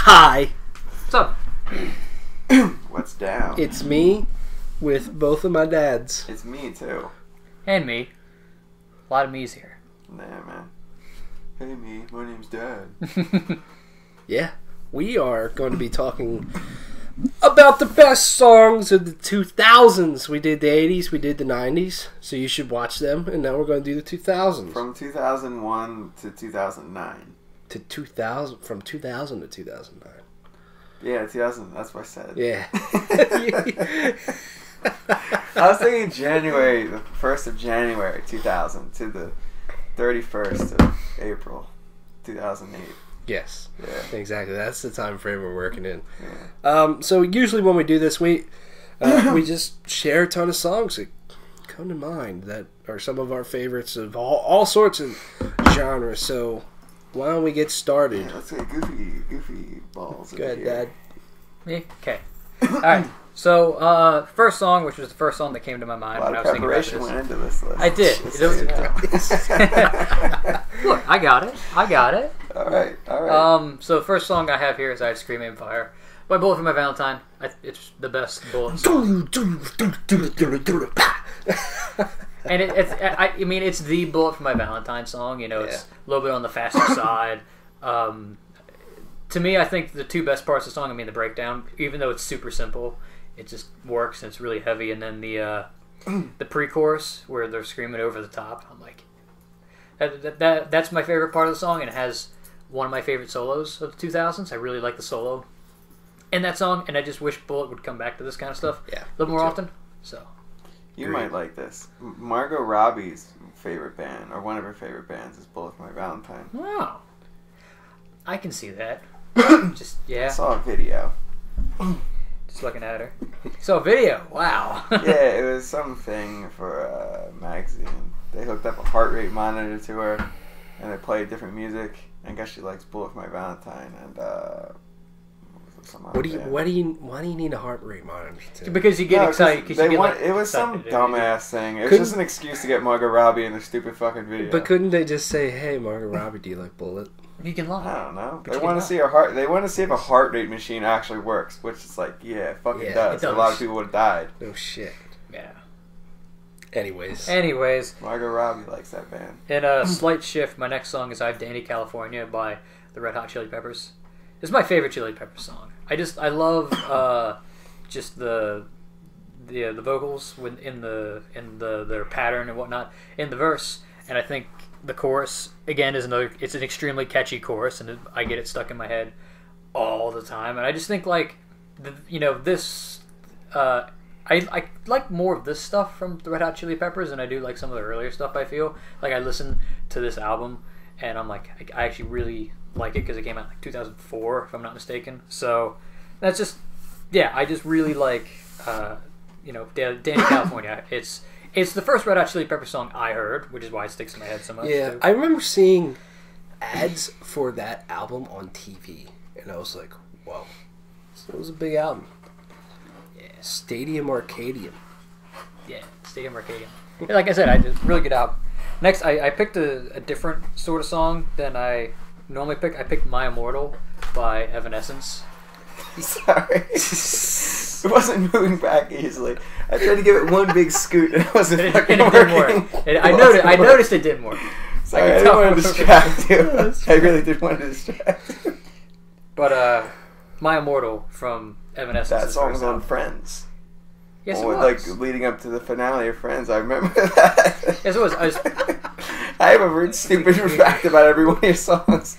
Hi. What's up? What's down? It's me with both of my dads. It's me too. And me. A lot of me's here. Nah, man. Hey, me. My name's Dad. Yeah, we are going to be talking about the best songs of the 2000s. We did the 80s, we did the 90s, so you should watch them. And now we're going to do the 2000s. From 2001 to 2009. To 2000, from 2000 to 2009. Yeah, 2000. That's what I said. Yeah. I was thinking January, the 1st of January 2000 to the 31st of April 2008. Yes. Yeah. Exactly. That's the time frame we're working in. Yeah. So usually when we do this, we just share a ton of songs that come to mind that are some of our favorites of all sorts of genres. So why don't we get started? Yeah, let's get goofy balls. Go ahead, Dad. Me? Okay. Alright. So, first song, which was the first song that came to my mind A lot when I of was thinking about preparation this. went into this list. I did. Just so you know. Look, I got it. Alright. So the first song I have here is I Scream Aim Fire by Bullet for My Valentine. It's the best Bullet song. And I mean, it's the Bullet for My Valentine song. You know, it's a little bit on the faster side. To me, I think the two best parts of the song, I mean, the breakdown, even though it's super simple, it just works and it's really heavy. And then the pre-chorus where they're screaming over the top, I'm like, that's my favorite part of the song, and it has one of my favorite solos of the 2000s. I really like the solo in that song, and I just wish Bullet would come back to this kind of stuff a little more often. So You might like this. Margot Robbie's favorite band, or one of her favorite bands, is Bullet for My Valentine. wow, I can see that. Just I saw a video. just looking at her. So a video, wow. Yeah, it was something for a magazine. They hooked up a heart rate monitor to her, and they played different music. I guess she likes Bullet for My Valentine, and Why do you need a heart rate monitor? Because you get excited. It was some dumbass thing. It was just an excuse to get Margot Robbie in a stupid fucking video. But couldn't they just say, "Hey, Margot Robbie, do you like Bullet?" You can lie. I don't know. But They you want to can see a heart. They want to see if a heart rate machine actually works, which is like, yeah, it fucking does. it does. A lot of people would have died. No shit. Yeah. Anyways, Margot Robbie likes that band. In a slight shift, my next song is "I've Danny California" by the Red Hot Chili Peppers. It's my favorite Chili Peppers song. I love just the vocals in their pattern and whatnot in the verse, and I think the chorus again is it's an extremely catchy chorus, and I get it stuck in my head all the time. And I just think like this I like more of this stuff from the Red Hot Chili Peppers than I do like some of the earlier stuff. I feel like I listen to this album and I'm like I actually really like it because it came out in like 2004 if I'm not mistaken. So that's just I just really like Danny California. It's the first Red Hot Chili Peppers song I heard, which is why it sticks in my head so much. yeah, too. I remember seeing ads for that album on TV, and I was like, "Whoa, so it was a big album." Yeah. Stadium Arcadium. Yeah, Stadium Arcadium. Yeah, like I said, I did really good album. Next, I picked a different sort of song than I normally pick. I picked "My Immortal" by Evanescence. Sorry. It wasn't moving back easily. I tried to give it one big scoot and it wasn't And fucking it didn't working. work. I noticed it didn't work. Sorry, I didn't want to distract you. I really did want to distract you. But "My Immortal" from Evanescence. That song was on Friends. Yes, it Or, was. like leading up to the finale of Friends. I remember that. Yes, it was. I have a weird stupid fact about every one of your songs.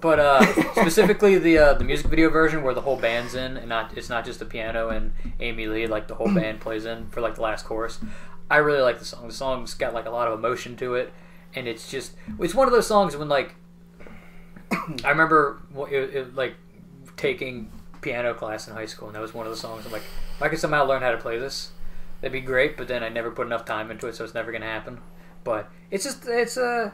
But specifically the music video version where the whole band's in, and it's not just the piano and Amy Lee, like the whole band plays in for like the last chorus. I really like the song. The song's got like a lot of emotion to it, and it's one of those songs when like I remember like taking piano class in high school, and that was one of the songs I'm like, if I could somehow learn how to play this, that'd be great. But then I never put enough time into it, so it's never gonna happen. But it's a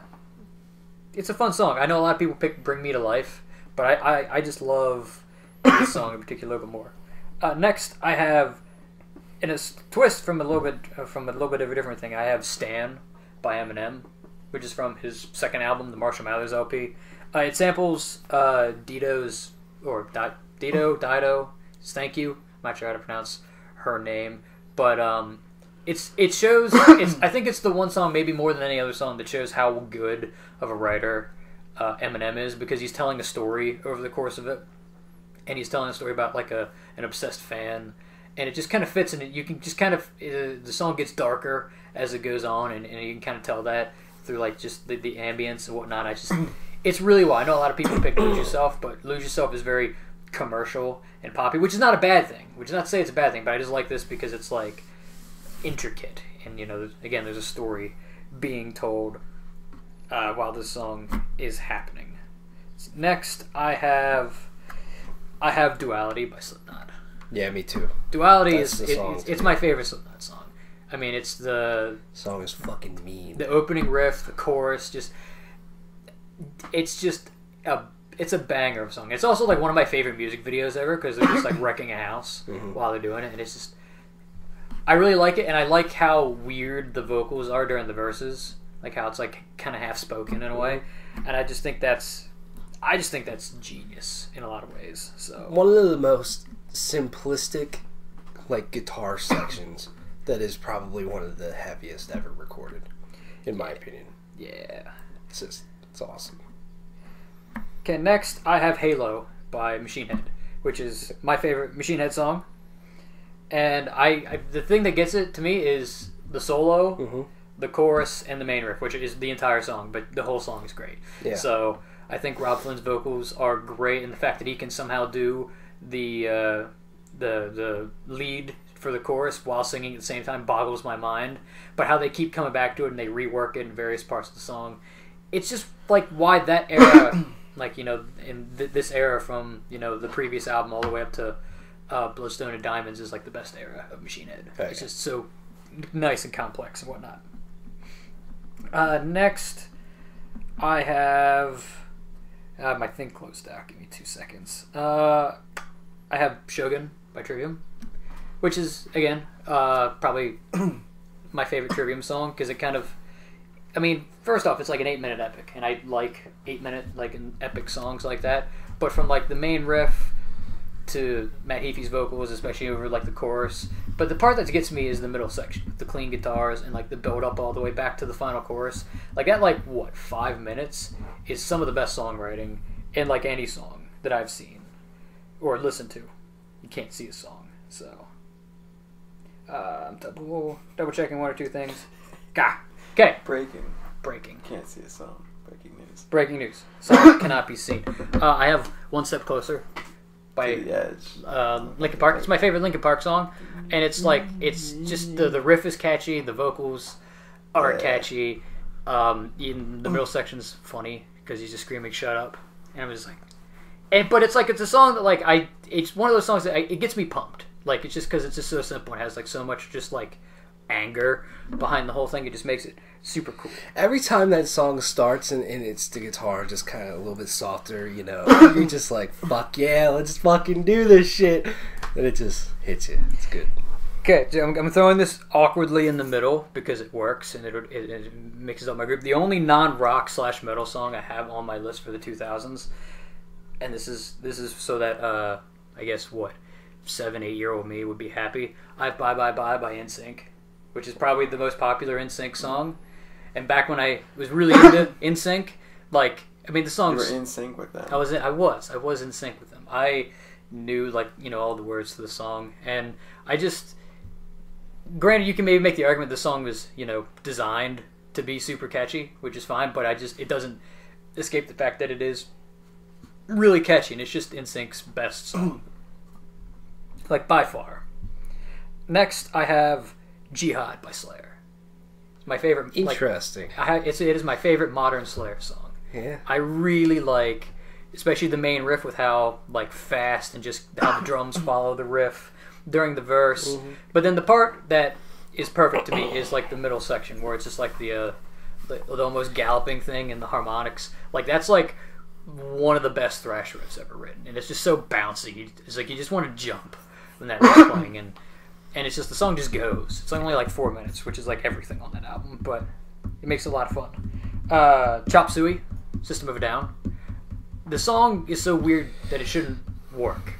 fun song. I know a lot of people pick "Bring Me to Life," but I just love this song in particular a little bit more. Next, I have, in a twist from a little bit of a different thing, I have "Stan" by Eminem, which is from his second album, the Marshall Mathers LP. It samples Dito's or Dido, thank you. I'm not sure how to pronounce her name, but it shows. I think it's the one song, maybe more than any other song, that shows how good of a writer Eminem is, because he's telling a story over the course of it, and he's telling a story about like an obsessed fan, and it just kind of fits, and you can just kind of the song gets darker as it goes on, and you can kind of tell that through like just the ambience and whatnot. It's really well. I know a lot of people pick Lose Yourself, but Lose Yourself is very commercial and poppy, which is not a bad thing. Which is not to say it's a bad thing, but I just like this because it's like intricate, and again, there's a story being told while this song is happening. Next, I have Duality by Slipknot. Yeah, me too. Duality it's my favorite Slipknot song. I mean, it's the song is fucking mean. The opening riff, the chorus, it's a banger of a song. It's also like one of my favorite music videos ever, because they're just like wrecking a house while they're doing it, and it's just, I really like it, and I like how weird the vocals are during the verses, like how it's like kind of half spoken in a way, and I just think that's genius in a lot of ways. So one of the most simplistic like guitar sections that is probably one of the heaviest ever recorded, in my opinion. Yeah, it's awesome. Okay, next I have Halo by Machine Head, which is my favorite Machine Head song. And the thing that gets it to me is the solo, the chorus, and the main riff, which is the entire song, but the whole song is great. Yeah. So I think Rob Flynn's vocals are great, and the fact that he can somehow do the lead for the chorus while singing at the same time boggles my mind. But how they keep coming back to it and they rework it in various parts of the song, it's just like why that era, like in this era from the previous album all the way up to Bloodstone and Diamonds is like the best era of Machine Head. Okay. It's just so nice and complex and whatnot. Next, I have my thing closed out. Give me 2 seconds. I have Shogun by Trivium, which is again probably my favorite Trivium song, because it kind of, I mean, first off, it's like an 8-minute epic, and I like 8-minute like epic songs like that. But from like the main riff to Matt Heafy's vocals, especially over like the chorus. But the part that gets me is the middle section, the clean guitars and like the build up all the way back to the final chorus. Like at 5 minutes is some of the best songwriting in like any song that I've seen or listened to. You can't see a song, so I'm double checking one or two things. Okay. Breaking. Can't see a song. Breaking news. Breaking news. Song cannot be seen. I have One Step Closer by Linkin Park. It's my favorite Linkin Park song, and it's like it's just the riff is catchy, the vocals are catchy. In the middle section's funny because he's just screaming "Shut up," and I'm just like, but it's a song that it's one of those songs that it gets me pumped. Like it's just because it's just so simple. It has like so much just like anger behind the whole thing. It just makes it super cool. Every time that song starts and it's the guitar just kind of a little bit softer, you're just like, fuck yeah, let's fucking do this shit. And it just hits you. It's good. Okay, so I'm throwing this awkwardly in the middle because it works and it mixes up my group. The only non-rock / metal song I have on my list for the 2000s, and this is so that I guess 7-8-year-old me would be happy. I have Bye Bye Bye by NSYNC, which is probably the most popular NSYNC song. And back when I was really into NSYNC, the songs... You were in sync with them. I was in sync with them. I knew, all the words to the song. And I just... Granted, you can maybe make the argument the song was, designed to be super catchy, which is fine, but it doesn't escape the fact that it is really catchy, and it's just NSYNC's best song. By far. Next, I have Jihad by Slayer. It's my favorite. Interesting. It is my favorite modern Slayer song. Yeah. I really like, especially the main riff with how fast and just how the drums follow the riff during the verse. Mm-hmm. But then the part that is perfect to me is the middle section where it's just the almost galloping thing and the harmonics. That's one of the best thrash riffs ever written, and it's just so bouncy. It's you just want to jump when that riff's playing, and it's just the song just goes. It's only 4 minutes, which is everything on that album, but it makes it a lot of fun. Chop Suey, System of a Down. The song is so weird that it shouldn't work.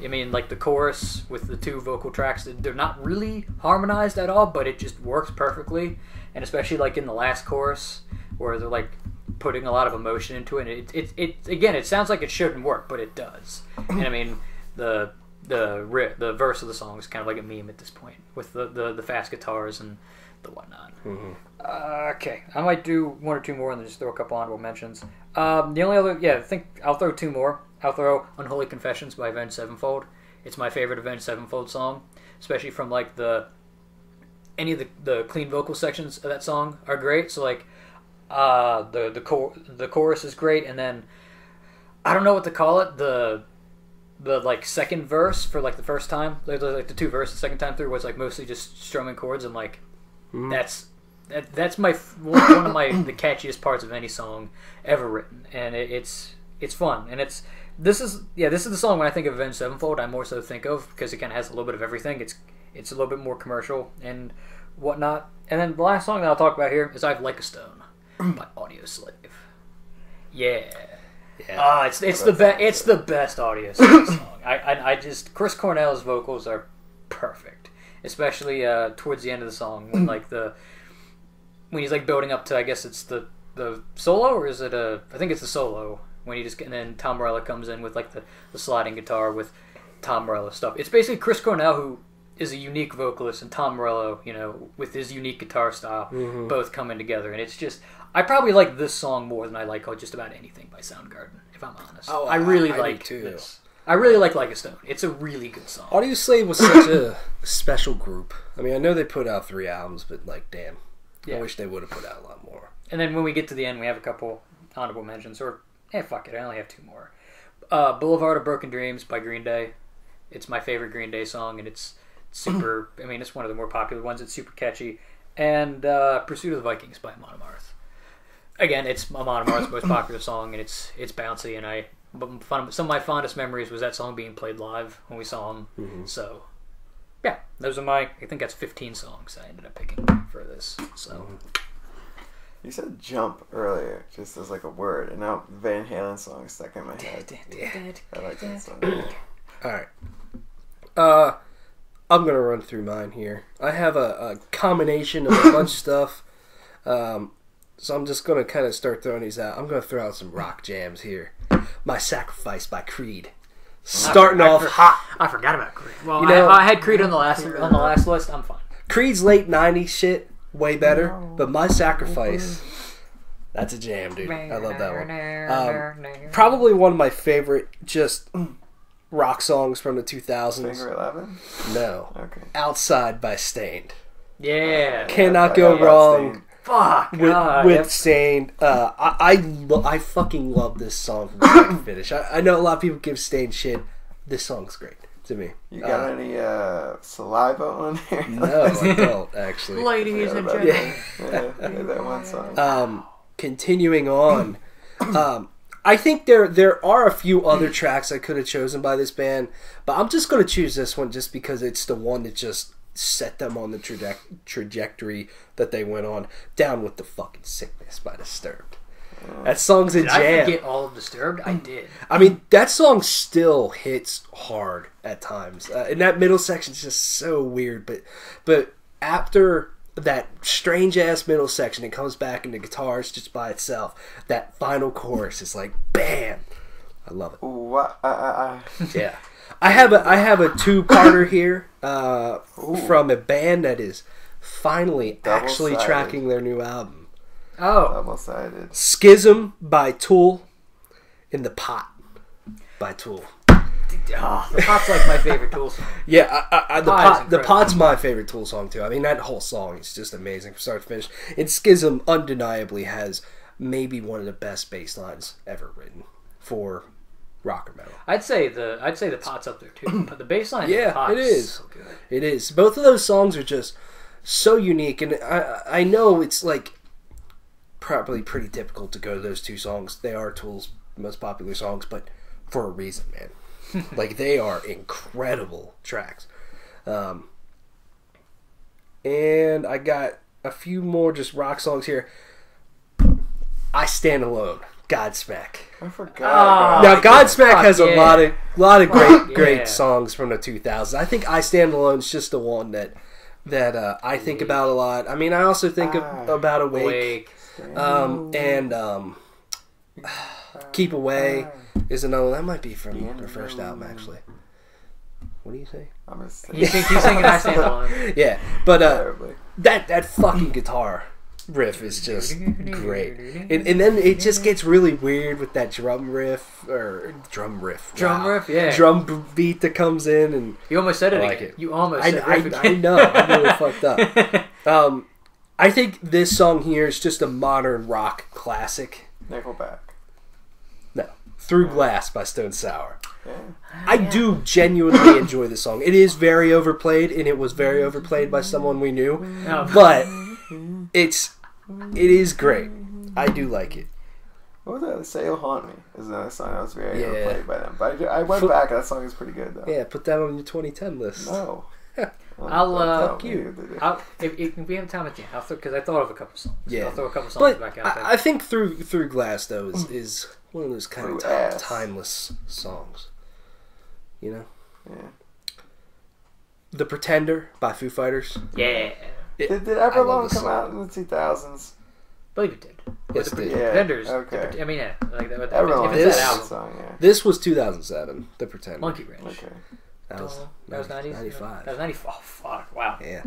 I mean, like the chorus with the two vocal tracks, they're not really harmonized at all, but it just works perfectly. And especially like in the last chorus, where they're like putting a lot of emotion into it. And it again, it sounds like it shouldn't work, but it does. And I mean, the verse of the song is kind of like a meme at this point with the fast guitars and the whatnot. Mm-hmm. Okay, I might do one or two more and then just throw a couple honorable mentions. The only other, I think I'll throw two more. I'll throw Unholy Confessions by Avenged Sevenfold. It's my favorite Avenged Sevenfold song, especially from like any of the clean vocal sections of that song are great. So like the chorus is great, and then I don't know what to call it, the like second verse for like the first time, like the two verses the second time through was like mostly just strumming chords, and like that's my one of the catchiest parts of any song ever written, and it's fun, and this is the song when I think of Avenged Sevenfold I more so think of, because it kind of has a little bit of everything. It's a little bit more commercial and whatnot. And then the last song that I'll talk about here is I've Like a Stone by Audio Slave. Yeah. It's the best Audio Slave song. I just, Chris Cornell's vocals are perfect, especially towards the end of the song when like when he's like building up to, I guess it's the solo, or is it I think it's the solo, when he just, and then Tom Morello comes in with like the sliding guitar with Tom Morello stuff. It's basically Chris Cornell, who is a unique vocalist, and Tom Morello, with his unique guitar style, both coming together. And it's just, I probably like this song more than I like just about anything by Soundgarden, if I'm honest. Oh, I really like this. I really like a Stone. It's a really good song. Audio Slave was such a special group. I mean, I know they put out 3 albums, but like, damn, I wish they would have put out a lot more. And then when we get to the end, we have a couple honorable mentions, or fuck it, I only have 2 more. Boulevard of Broken Dreams by Green Day. It's my favorite Green Day song, and it's super, I mean, it's one of the more popular ones. It's super catchy. And Pursuit of the Vikings by Amon Amarth. Again, it's Amon Amarth's most popular song, and it's bouncy, and some of my fondest memories was that song being played live when we saw him. Mm-hmm. So, yeah, those are I think that's 15 songs I ended up picking for this. So, you said Jump earlier, just as like a word, and now Van Halen song is stuck in my head. I like that song. Alright. I'm going to run through mine here. I have a combination of a bunch of stuff. So I'm just going to kind of start throwing these out. I'm going to throw out some rock jams here. My Sacrifice by Creed. Starting off hot. I forgot about Creed. Well, I had Creed on the last list. I'm fine. Creed's late 90s shit, way better. But My Sacrifice, that's a jam, dude. I love that one. Probably one of my favorite just rock songs from the 2000s. Finger 11? No. Okay. Outside by Stained. Yeah. Cannot go wrong. Fuck with Stained. I fucking love this song from start to finish. I know a lot of people give Stained shit. This song's great to me. You got any saliva on there? No, I don't actually. Ladies and gentlemen. Yeah, that one song. Continuing on. I think there are a few other tracks I could have chosen by this band, but I'm just going to choose this one just because it's the one that just set them on the trajectory that they went on. Down with the Fucking Sickness by Disturbed. That song's a jam. Did I forget all of Disturbed? I did. I mean, that song still hits hard at times. And that middle section is just so weird. But after that strange-ass middle section, it comes back into guitars just by itself. That final chorus is like, bam! I love it. Ooh, yeah. I have a 2-parter here from a band that is finally actually tracking their new album. Oh. Double-sided. Schism by Tool and The Pot by Tool. Oh, The Pot's like my favorite Tool song. Yeah, The Pot's my favorite Tool song too. I mean, that whole song is just amazing from start to finish. And Schism undeniably has maybe one of the best bass lines ever written for rock or metal. I'd say the Pot's up there too, but the bass line, it is so good. It is. Both of those songs are just so unique, and I know it's like probably pretty typical to go to those 2 songs. They are Tool's most popular songs, but for a reason, man. Like, they are incredible tracks. And I got a few more just rock songs here. I Stand Alone, Godsmack. I forgot. Oh, Now, Godsmack has yeah. a lot of great Yeah. songs from the 2000s. I think I Stand Alone is just the one that I think about a lot. I mean, I also think about Awake. And Keep Away is another one. That might be from their first album, actually. What do you say? I'm just You think he's singing I Stand Alone? Yeah, but terribly. that fucking guitar riff is just great. And then it just gets really weird with that drum riff. Yeah. Drum beat that comes in, and You almost said it I like again. it. You almost said I riff again. know. I really fucked up. I think this song here is just a modern rock classic. Nickelback. No. Through Glass by Stone Sour. Yeah. I do genuinely enjoy this song. It is very overplayed, and it was very overplayed by someone we knew. Oh. But it is great. I do like it. What was that? Say You'll Haunt Me is another song that was very Yeah. overplayed by them. But I went back, and that song is pretty good, though. Yeah, put that on your 2010 list. No. I'll, you. if we have time at the end, because I thought of a couple songs. Yeah. I'll throw a couple songs But back out there. I think Through Glass, though, is one of those kind of Through ass. timeless songs. You know? Yeah. The Pretender by Foo Fighters. Yeah. Did I love Everlong this come song. out in the 2000s? I believe it did. Yes, With it did. Yeah, Pretenders. okay. I mean, yeah. Like, Everlong if This- it's is that a album. good song, yeah. This was 2007, The Pretender. Monkey Wrench. Okay. That was 90s? 95. That was 95. Oh, fuck. Wow. Yeah.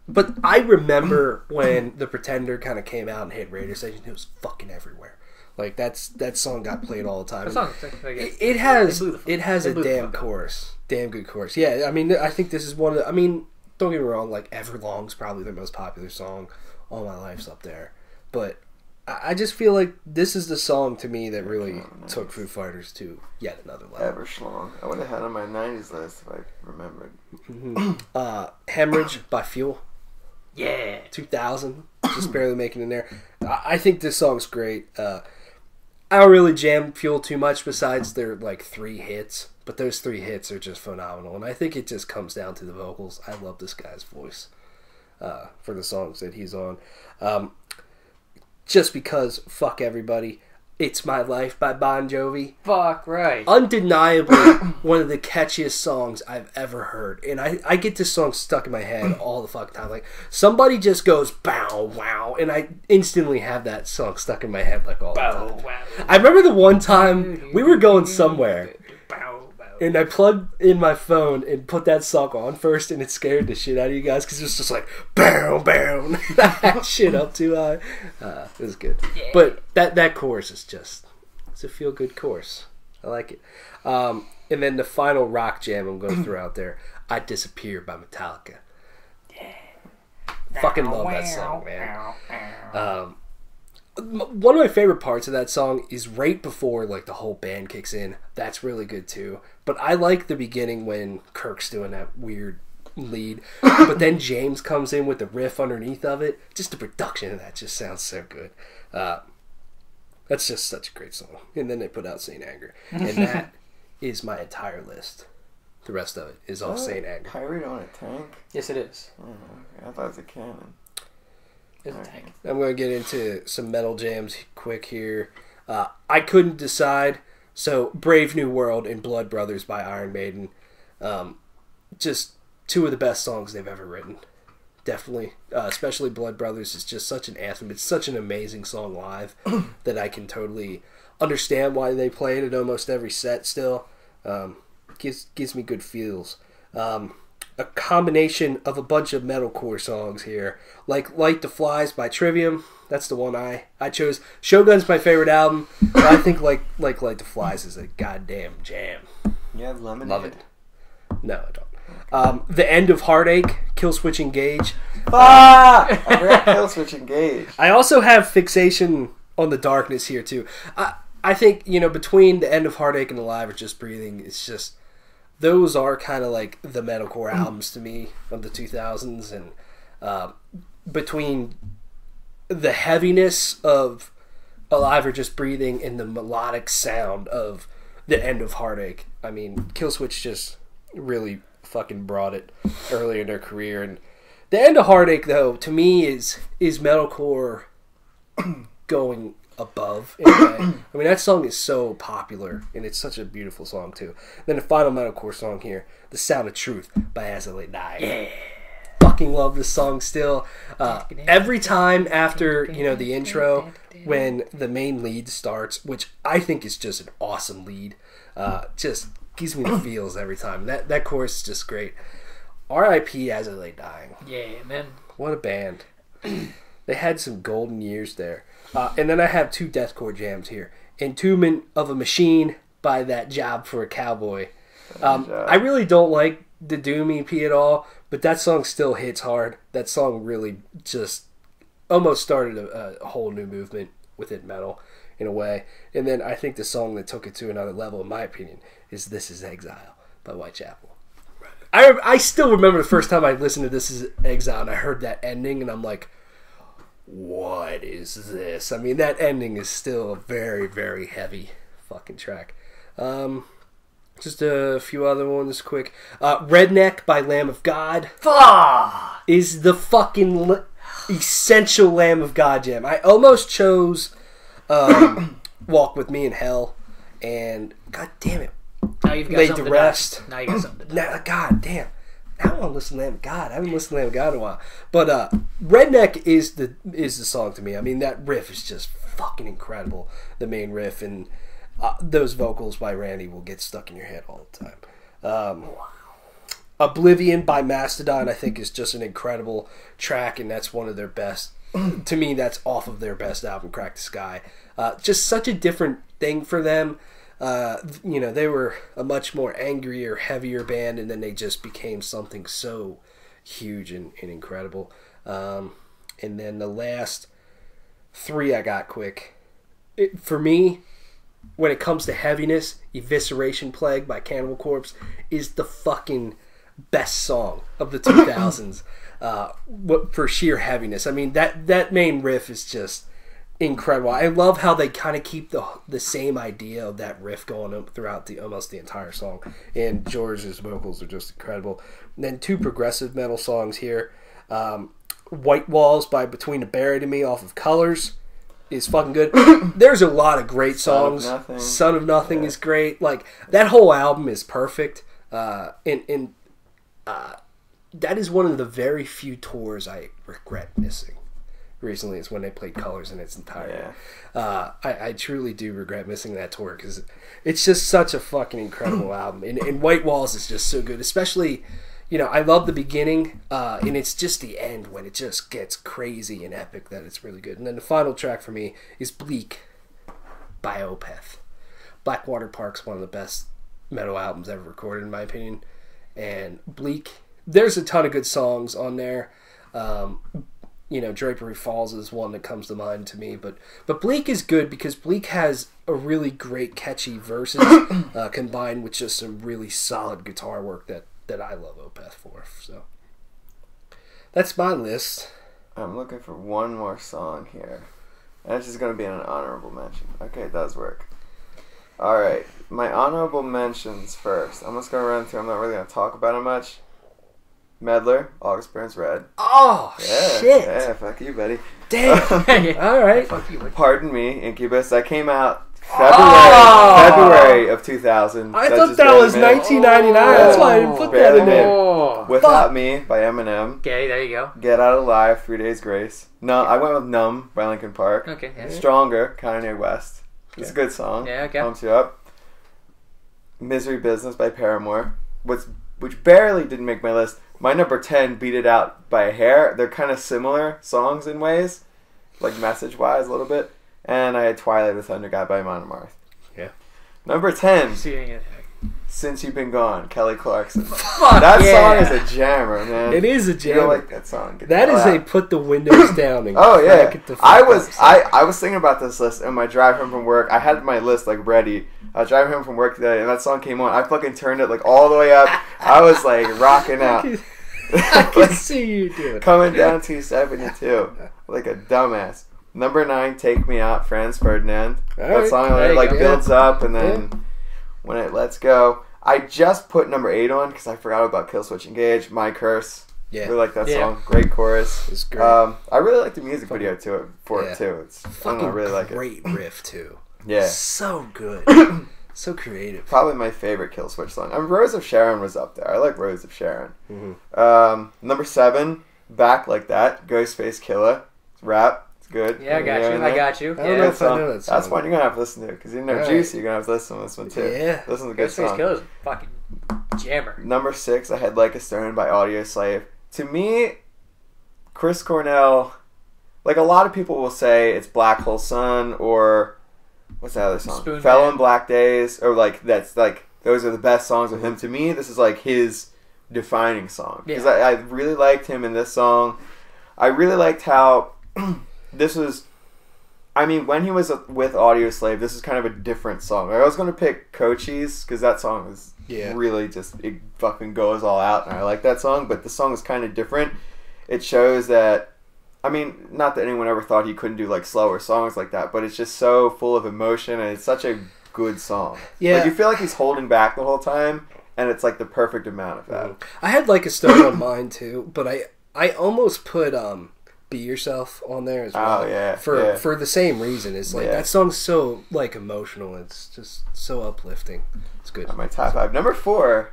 But I remember when The Pretender kind of came out and hit radio stations, it was fucking everywhere. Like, that song got played all the time. That song, It has they blew the- a blew the damn fuck up. chorus. Damn good chorus. Yeah, I mean, I think this is one of the... I mean, don't get me wrong, like, Everlong's probably their most popular song. All My Life's up there. But I just feel like this is the song to me that really took Foo Fighters to yet another level. Everlong. I would have had it on my 90s list if I remembered. Hemorrhage by Fuel. Yeah. 2000. Just barely making it in there. I think this song's great. I don't really jam Fuel too much besides their, like, 3 hits. But those 3 hits are just phenomenal. And I think it just comes down to the vocals. I love this guy's voice for the songs that he's on. Just because, fuck everybody, It's My Life by Bon Jovi. Fuck right. Undeniably one of the catchiest songs I've ever heard. And I get this song stuck in my head all the fucking time. Like, somebody just goes, bow, wow, and I instantly have that song stuck in my head, like, all the time. Wow. I remember the one time we were going somewhere, Bow, bow. and I plugged in my phone and put that song on first, and it scared the shit out of you guys, because it was just like, bow, bow. I had shit up too high. It was good. Yeah. But that chorus is just, it's a feel-good chorus. I like it. And then the final rock jam I'm going to throw out there, I Disappear by Metallica. Fucking love that song, man. One of my favorite parts of that song is right before, like, the whole band kicks in. That's really good too. But I like the beginning when Kirk's doing that weird lead, but then James comes in with the riff underneath of it. Just the production of that just sounds so good. That's just such a great song. And then they put out Saint Anger, and that is my entire list. The rest of it is all Saint Anger. Pirate on a tank? Yes, it is. Oh, okay. I thought it was a cannon. It's a tank. I'm going to get into some metal jams quick here. I couldn't decide. So, Brave New World and Blood Brothers by Iron Maiden. Just 2 of the best songs they've ever written. Definitely. Especially Blood Brothers is just such an anthem. It's such an amazing song live that I can totally understand why they play it at almost every set still. Gives me good feels. A combination of a bunch of metalcore songs here, like Light the Flies by Trivium. That's the one I chose. Shogun's my favorite album, but I think like Light the Flies is a goddamn jam. You have Lemonade? Love it. No, I don't. The End of Heartache, Killswitch Engage. Ah! I forgot Killswitch Engage. I also have Fixation on the Darkness here too. I think, between The End of Heartache and Alive or Just Breathing, it's just, those are kind of like the metalcore albums to me of the 2000s, and between the heaviness of Alive or Just Breathing and the melodic sound of The End of Heartache, I mean, Killswitch just really fucking brought it early in their career. And The End of Heartache, though, to me is metalcore going above in a way. I mean, that song is so popular, and it's such a beautiful song too. Then the final metalcore song here, "The Sound of Truth" by As I Lay Dying. Yeah. Fucking love this song still. Every time after the intro, when the main lead starts, which I think is just an awesome lead, just gives me the feels every time. That chorus is just great. R.I.P. As I Lay Dying. Yeah, man. What a band. They had some golden years there. And then I have two deathcore jams here. Entombment of a Machine by That Job for a Cowboy. I really don't like the Doom EP at all, but that song still hits hard. That song really just almost started a whole new movement within metal in a way. And then I think the song that took it to another level, in my opinion, is This Is Exile by Whitechapel. I still remember the first time I listened to This Is Exile and I heard that ending and I'm like, what is this? I mean, that ending is still a very, very heavy fucking track. Just a few other ones quick. Redneck by Lamb of God is the fucking essential Lamb of God jam. I almost chose Walk With Me in Hell, and god damn it, Now you've got Laid something to Rest. Now you got something to Now, god damn. Now I want to listen to Lamb of God. I haven't listened to Lamb of God in a while. But Redneck is the song to me. I mean, that riff is just fucking incredible. The main riff and those vocals by Randy will get stuck in your head all the time. Oblivion by Mastodon, I think, is just an incredible track, and that's one of their best. To me, that's off of their best album, Crack the Sky. Just such a different thing for them. They were a much more angrier, heavier band, and then they just became something so huge and incredible. And then the last three I got quick. For me, when it comes to heaviness, Evisceration Plague by Cannibal Corpse is the fucking best song of the 2000s for sheer heaviness. I mean, that main riff is just incredible. I love how they kind of keep the same idea of that riff going throughout almost the entire song. And George's vocals are just incredible. And then two progressive metal songs here. White Walls by Between the Buried and Me off of Colors is fucking good. There's a lot of great songs. Son of Nothing is great. Like, that whole album is perfect. And that is one of the very few tours I regret missing recently, is when they played Colors in its entirety. I truly do regret missing that tour because it's just such a fucking incredible album. And White Walls is just so good, especially, I love the beginning, and it's just the end when it just gets crazy and epic that it's really good. And then the final track for me is Bleak by Opeth. Blackwater Park's one of the best metal albums ever recorded, in my opinion. And Bleak, there's a ton of good songs on there. Drapery Falls is one that comes to mind to me, but Bleak is good because Bleak has a really great catchy verses combined with just some really solid guitar work that I love Opeth for. So that's my list. I'm looking for one more song here. And it's just going to be an honorable mention. Okay, it does work. Alright, my honorable mentions first. I'm just going to run through. I'm not really going to talk about it much. Meddler, August Burns Red. Oh, shit. Yeah, fuck you, buddy. Damn. Alright. Fuck you. Pardon Me, Incubus. That came out February of 2000. I thought that was 1999. That's why I didn't put that in there. Without Me by Eminem. Okay, there you go. Get Out Alive, 3 Days Grace. No, I went with Numb by Linkin Park. Okay. Yeah. Stronger, Kanye West. It's a good song. Yeah, okay. Pumps you up. Misery Business by Paramore, which barely didn't make my list. My number 10, Beat It Out by a Hair. They're kind of similar songs in ways, like message-wise a little bit. And I had Twilight of the Thunder God by Monomarth. Yeah. Number 10, Seeing it. Since You've Been Gone, Kelly Clarkson. Fuck That yeah. song is a jammer, man. It is a You jam. don't like that song. Get That the is hell a out. put the windows down and Oh yeah, crank it the fuck I up. was thinking about this list in my drive home from work. I had my list like ready. I was driving home from work today, and that song came on. I fucking turned it like all the way up. I was like rocking out, I can see you do it. coming down 272 like a dumbass. Number 9, Take Me Out, Franz Ferdinand. All That right. song There you like go. builds up, and then when it lets go. I just put number 8 on because I forgot about Killswitch Engage. My Curse. Yeah. Really like that song. Great chorus. It's great. I really like the music video for it too. It's fucking I really like it. Great riff too. Yeah. So good. So creative. Probably my favorite Kill Switch song. Rose of Sharon was up there. I like Rose of Sharon. Number 7, Back Like That, Ghostface Killah. It's rap. It's good. Yeah, I got you. I don't know if I know that song. That's one you're going to have to listen to because you know Juicy. You're going to have to listen to this one too. Yeah. This is a good Ghostface song. Killah's a fucking jammer. Number 6, I had Like a Stone by Audio Slave. To me, Chris Cornell, like a lot of people will say it's Black Hole Sun or what's that other song? Spoon Fell Man. in Black Days, or like that's like those are the best songs of him. To me, this is like his defining song because I really liked him in this song. I really liked how this was. I mean, when he was with Audio Slave, this is kind of a different song. I was going to pick Cochise because that song is really just, it fucking goes all out, and I like that song, but the song is kind of different. It shows that, I mean, not that anyone ever thought he couldn't do like slower songs like that, but it's just so full of emotion, and it's such a good song. Yeah. Like, you feel like he's holding back the whole time, and it's like the perfect amount of that. I had Like a Stone on mine too, but I almost put Be Yourself on there as well. Oh, yeah. For the same reason. It's like that song's so like emotional. It's just so uplifting. It's good. My top 5. Number 4,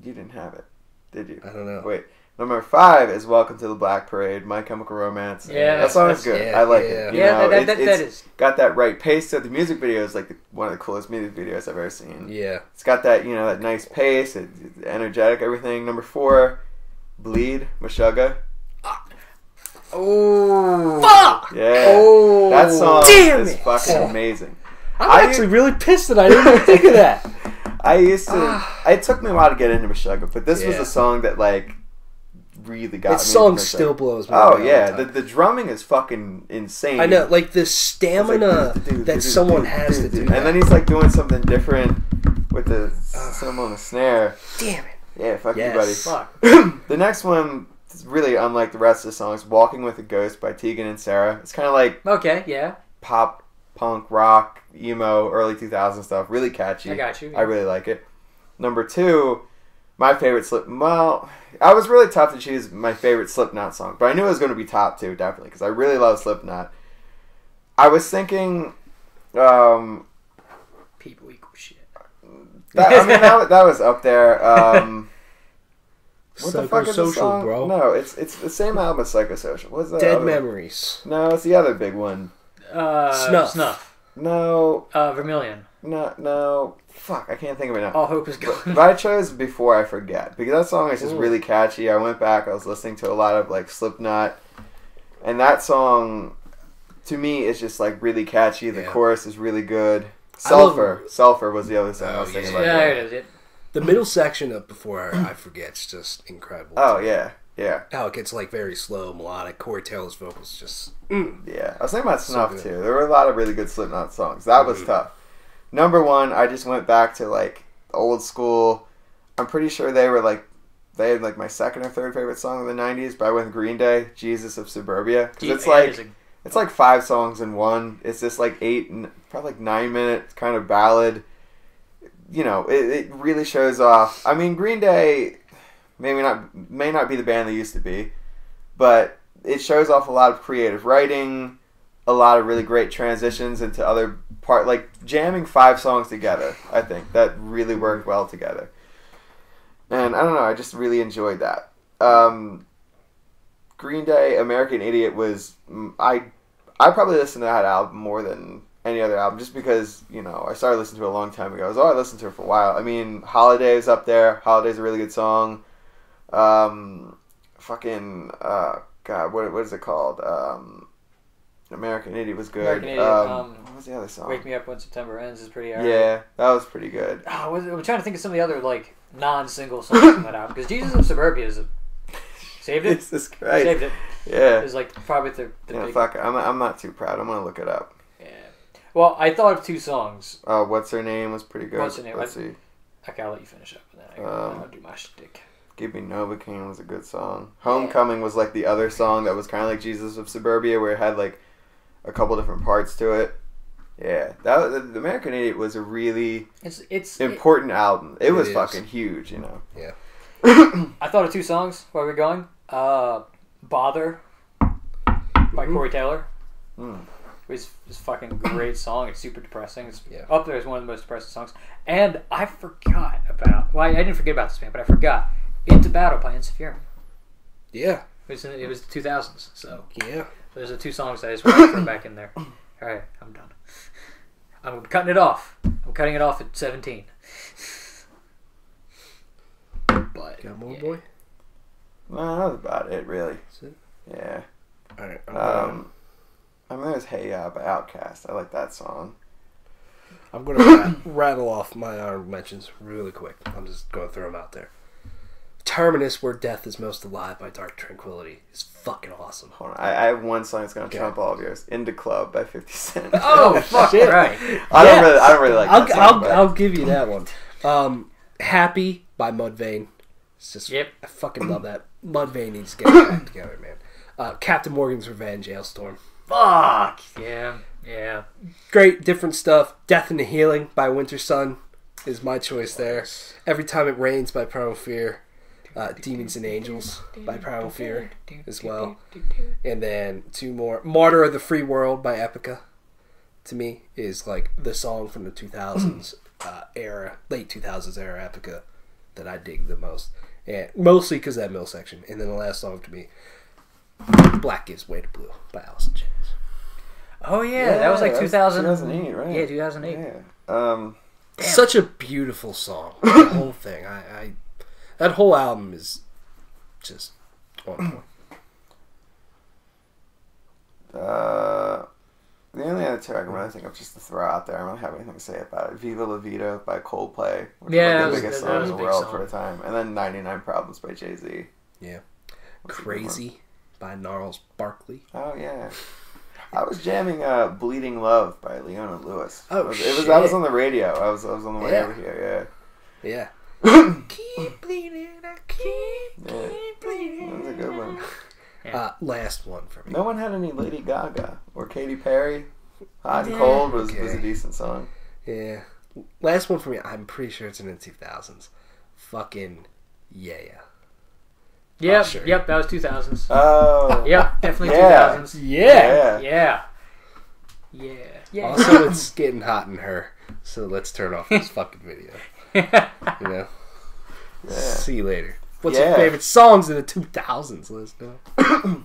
you didn't have it, did you? I don't know. Wait. Number 5 is Welcome to the Black Parade, My Chemical Romance. Yeah, that song is good. I like it. You know, that is. It's got that right pace to it. The music video is like one of the coolest music videos I've ever seen. Yeah. It's got that, you know, that nice pace, it's energetic, everything. Number 4, Bleed, Meshuggah. Oh. Fuck! Yeah. Oh. That song Damn is it. fucking amazing. I'm actually really pissed that I didn't even think of that. I used to... It took me a while to get into Meshuggah, but this was Yeah. a song that, like, really got me. That song into still Meshuggah. blows me Oh, away yeah. all the time. The drumming is fucking insane. I know, like the stamina that someone has to do that. And then he's, like, doing something different with the cymbal and the snare. Damn it. Yeah, fuck Yes. you, buddy. Fuck. The next one is really unlike the rest of the songs. Walking with a Ghost by Tegan and Sarah. It's kind of like Okay, yeah. pop, punk, rock, emo, early 2000s stuff. Really catchy. I got you. I really like it. Number 2, my favorite well, I was really tough to choose my favorite Slipknot song, but I knew it was going to be top 2, definitely, because I really love Slipknot. I was thinking, People equal shit. that was up there. What the fuck is the Psychosocial, song? bro. No, it's the same album as Psychosocial. What's that? Dead other one? Memories. No, it's the other big one. Snuff. No, Vermilion. no. Fuck, I can't think of it now. All hope is gone. But I chose Before I Forget because that song is just really catchy. I went back, I was listening to a lot of like Slipknot, and that song to me is just like really catchy. The chorus is really good. Sulfur was the other song I was thinking about. Yeah, there it is. The middle section of Before I Forget's just incredible. Oh yeah. Yeah. How it gets like very slow, melodic. Corey Taylor's vocals just... Yeah. I was thinking about Snuff good. too. There were a lot of really good Slipknot songs. That was tough. Number 1, I just went back to like old school. I'm pretty sure they had like my second or third favorite song of the 90s, but I went with Green Day, Jesus of Suburbia. Because it's like 5 songs in one. It's just like probably like 9-minute kind of ballad. You know, it really shows off. I mean, Green Day may not be the band they used to be, but it shows off a lot of creative writing, a lot of really great transitions into other like jamming 5 songs together. I think that really worked well together, and I don't know. I just really enjoyed that. Green Day, American Idiot was I probably listened to that album more than any other album, just because, you know, I started listening to it a long time ago. I listened to it for a while. I mean, Holiday's up there. Holiday's a really good song. God, what is it called? American Idiot was good. American Idiot. What was the other song? Wake Me Up When September Ends is pretty alright. Yeah, that was pretty good. I'm trying to think of some of the other like non-single songs from that album, because Jesus of Suburbia is saved it. Jesus Christ. Saved it. Yeah. It's like probably the big... fuck it. I'm not too proud. I'm gonna look it up. Yeah. Well, I thought of 2 songs. What's Her Name was pretty good. What's Her Name? Let's see. Okay, I'll let you finish up, and then I'll do my shtick. Give Me Novocaine was a good song. Homecoming was like the other song that was kind of like Jesus of Suburbia, where it had like a couple different parts to it. Yeah, the American Idiot was a really important album. It was fucking huge, you know. Yeah. I thought of two songs while we were going. Bother by Corey Taylor. It's a fucking great song. It's super depressing. It's up there as one of the most depressing songs. And I forgot about... Well, I didn't forget about this band, but I forgot. Into Battle by Insufferent. Yeah. It was the 2000s, so... Yeah. Those are two songs I just want to throw back in there. Alright, I'm done. I'm cutting it off. I'm cutting it off at 17. But... Got more, boy? No, that was about it, really. That's it? Yeah. Alright. I mean, there's Hey Ya by Outkast. I like that song. I'm going to rattle off my honorable mentions really quick. I'm just going to throw them out there. Terminus, Where Death is Most Alive by Dark Tranquillity is fucking awesome. Hold on. I have one song that's going to trump all of yours. Into Club by 50 Cent. Oh, fuck, shit. Right. I don't really like that song. I'll give you that one. Happy by Mudvayne. It's just, I fucking love that. Mudvayne needs to get it back together, man. Captain Morgan's Revenge, Hailstorm. Fuck! Yeah. Great, different stuff. Death and the Healing by Winter Sun is my choice there. Every Time It Rains by Primal Fear. Demons and Angels by Primal Fear as well. And then two more. Martyr of the Free World by Epica, to me, is like the song from the 2000s era, late 2000s era Epica that I dig the most. And mostly because of that middle section. And then the last song to me, Black Gives Way to Blue by Alice in Chains. Oh, yeah. That was like 2008, right? Yeah, 2008. Yeah. Such a beautiful song. The whole thing. I that whole album is just on point. The only other two I can really think of just to throw out there, I don't have anything to say about it. Viva La Vida by Coldplay, which was like the biggest song in the world for a time. And then 99 Problems by Jay-Z. Yeah. Crazy by Gnarls Barkley. Oh, yeah. I was jamming Bleeding Love by Leona Lewis. Oh, that was on the radio. I was on the way over here, Yeah. Keep bleeding, I keep bleeding. That was a good one. Last one for me. No one had any Lady Gaga or Katy Perry. Hot and Cold was a decent song. Yeah. Last one for me, I'm pretty sure it's in the 2000s. Fucking Yeah. Yep, Sure. that was 2000s. Oh. Yep, definitely Yeah. 2000s. Yeah. Also, it's getting hot in her, so let's turn off this fucking video. You know? Yeah. See you later. What's your favorite songs in the 2000s? Let us know.